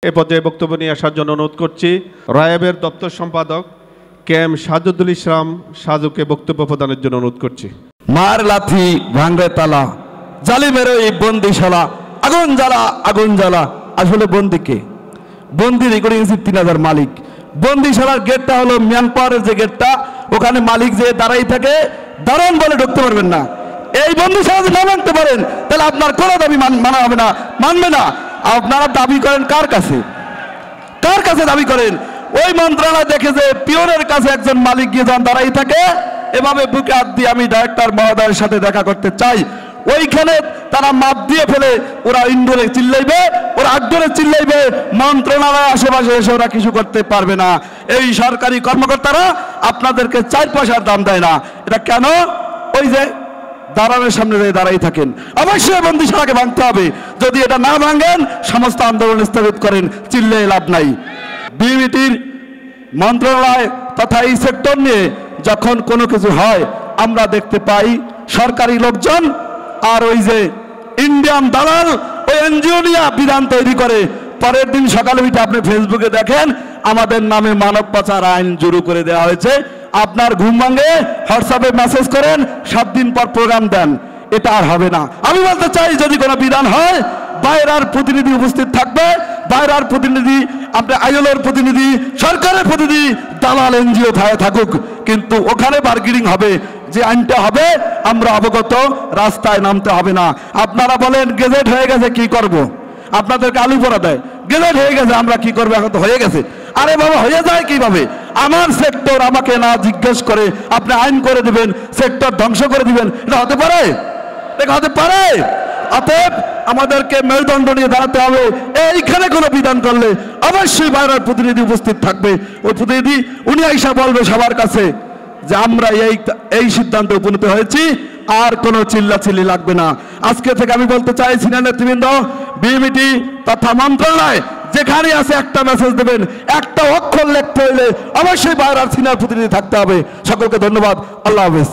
এ পর্যায়ে বক্তব্য নিয়ে আসার জন্য অনুরোধ করছি রায়াবের দপ্তর সম্পাদক কেএম সাজুদুল ইসলাম সাজুকে বক্তব্য প্রদানের জন্য অনুরোধ করছি। মার লাথি ভাঙরে তালা, জালিমের এই বন্দিশালা, আগুন জ্বালা আগুন জ্বালা। আসলে বন্দিকে বন্দি রেকর্ডিং 3000 মালিক। বন্দিশালার গেটটা হলো ম্যানপাওয়ারের যে গেটটা, ওখানে মালিক যে দাঁড়াই থাকে, দাঁড়ান বলে ঢুকতে পারবেন না। এই বন্দিশালা যদি না মানতে পারেন তাহলে আপনার কোনো দাবি মানা হবে না, মানবে না। আপনারা দাবি করেন কার কাছে? কার কাছে দাবি করেন? ওই মন্ত্রণালয় দেখে যে পিওনের কাছে একজন মালিক গিয়ে যখন দাঁড়াই থাকে, এভাবে বুকে হাত দিয়ে আমি ডাইরেক্টর মহোদয়ের সাথে দেখা করতে চাই, ওইখানে তারা মাপ দিয়ে ফেলে ওরা ইনডোরে চিল্লাইবে, ওরা আউটডোরে চিল্লাইবে, মন্ত্রণালয় আশেপাশে এসে ওরা কিছু করতে পারবে না। এই সরকারি কর্মকর্তারা আপনাদেরকে 4 পয়সার দাম দেয় না। এটা কেন? ওই যে দাঁড়ানোর সামনে দাঁড়াই থাকেন। অবশ্যই বন্দিশালাকে ভাঙতে হবে। যদি এটা না ভাঙেন সমস্ত আন্দোলন স্থগিত করেন, চিল্লে লাভ নাই। বিএমইটির মন্ত্রণালয় তথা এই সেক্টর নিয়ে যখন কোনো কিছু হয় আমরা দেখতে পাই সরকারি লোকজন আর ওই যে ইন্ডিয়ান দালাল ওই এনজিও নিয়ে বিধান তৈরি করে, পরের দিন সকালে উঠে আপনি ফেসবুকে দেখেন আমাদের নামে মানব পাচার আইন জুরু করে দেওয়া হয়েছে। আপনার ঘুম ভাঙে হোয়াটসঅ্যাপে মেসেজ করেন, 7 দিন পর প্রোগ্রাম দেন। এটা আর হবে না। আমি বলতে চাই যদি কোনো বিধান হয় বাইরের প্রতিনিধি উপস্থিত থাকবে, বাইরের প্রতিনিধি, আপনি আইএলওর প্রতিনিধি, সরকারের প্রতিনিধি, দালাল এনজিও থাকুক, কিন্তু ওখানে বার্গেনিং হবে। যে আইনটা হবে আমরা অবগত, রাস্তায় নামতে হবে না। আপনারা বলেন গেজেট হয়ে গেছে কি করব? আপনাদেরকে আলু পড়া দেয়, গেজেট হয়ে গেছে আমরা কি করবো? এখন তো হয়ে গেছে। আরে বাবা, হয়ে যায় কিভাবে? আমার সেক্টর আমাকে না জিজ্ঞেস করে আপনি আইন করে দিবেন, সেক্টর ধ্বংস করে দিবেন, এটা হতে পারে? এটা হতে পারে? অতএব আমাদেরকে মেরুদণ্ড নিয়ে দাঁড়াতে হবে। এইখানে কোনো বিধান করলে অবশ্যই বাইরের প্রতিনিধি উপস্থিত থাকবে। ওই প্রতিনিধি উনি আইসা বলবে সবার কাছে যে আমরা এই সিদ্ধান্তে উপনীত হয়েছি, আর কোনো চিল্লাচিল্লি লাগবে না। আজকে থেকে আমি বলতে চাই সিনিয়র নেতৃবৃন্দ, বিএমইটি তথা মন্ত্রণালয় যেখানে আছে একটা মেসেজ দেবেন, একটা অক্ষর লিখতে হলে অবশ্যই বাইরের সিনিয়র প্রতিনিধি থাকতে হবে। সকলকে ধন্যবাদ। আল্লাহ হাফেজ।